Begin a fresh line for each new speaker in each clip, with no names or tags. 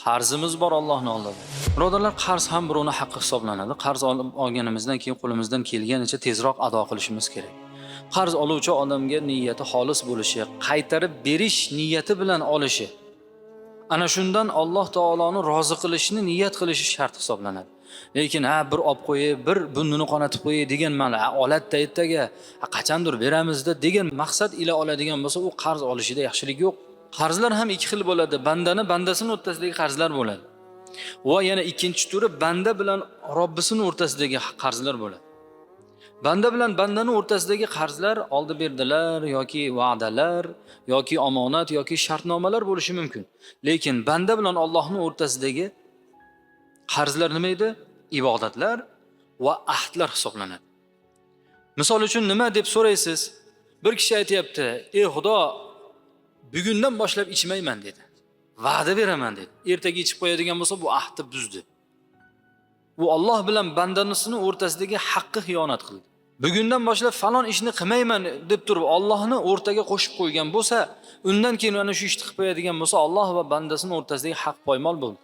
Qarzimiz bor Allohning oldida. Birodarlar, qarz ham birovning haqqi hisoblanadi. Qarz olganimizdan keyin qo'limizdan kelganicha tezroq ado qilishimiz kerak. Qarz oluvchi odamga niyati xolis bo'lishi, qaytarib berish niyati bilan olishi, ana shundan Alloh taoloning rozi qilishini niyat qilishi shart hisoblanadi. Lekin bir olib qo'yib, bir burnini qonatib qo'yay degan ma'no, olatda ertaga qachondir beramizda degan maqsad ila oladigan bo'lsa, u qarz olishida yaxshilik yo'q. Qarzlar ham ikki xil bo'ladi. Bandasini o'rtasidagi qarzlar bo'ladi. Va yana ikkinchi turi banda bilan Robbisining o'rtasidagi qarzlar bo'ladi. Banda bilan bandaning o'rtasidagi qarzlar oldi berdilar yoki va'dalar yoki omonat yoki shartnomalar bo'lishi mumkin. Lekin banda bilan Allohning o'rtasidagi qarzlar nima edi? Ibodatlar va ahdlar hisoblanadi. Misol uchun nima deb so'raysiz? Bir kishi aytayapti: "Ey Xudo, bugundan boshlab ichmayman" dedi. Va'da beraman dedi. Ertaga ichib qo'yadigan bo'lsa, bu ahdni buzdi. Bu Alloh bilan bandasining o'rtasidagi haqqi xiyonat qildi. Bugundan boshlab falon ishni qilmayman deb turib Allohni o'rtaga qo'shib qo'ygan bo'lsa, undan keyin ana shu ishni qilib qo'yadigan bo'lsa, Alloh va bandasining o'rtasidagi haq poymol bo'ldi.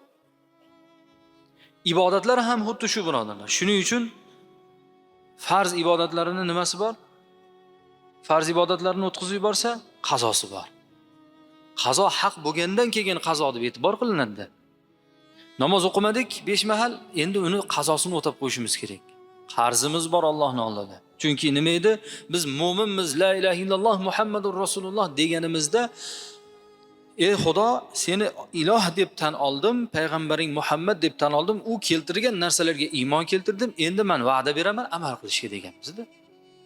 Ibodatlar ham xuddi shu birodarlar. Shuning uchun farz ibodatlarining nimasi bor? Farz ibodatlarini o'tkazib yuborsa, qazosi bor. Qazo haq bo'lgandan keyin qazo deb e'tibor qilinadi. Namoz o'qimadik 5 mahal, endi uni qazosini o'tab qo'yishimiz kerak. Qarzimiz bor Allohning oldida. Chunki nima edi? Biz mu'minmiz, la ilaha illalloh Muhammadur Rasululloh deganimizda, ey Xudo, seni iloh deb tan oldim, payg'ambaring Muhammad deb tan oldim, u keltirgan narsalarga iymon keltirdim, endi men va'da beraman amal qilishga deganmizda.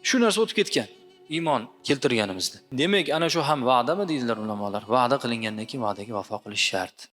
Shu narsa o'tib ketgan. Iymon keltirganimizda. Demak, ana shu ham va'dami deydilar ulamolar. Va'da qilingandan keyin va'daga vafo qilish shart.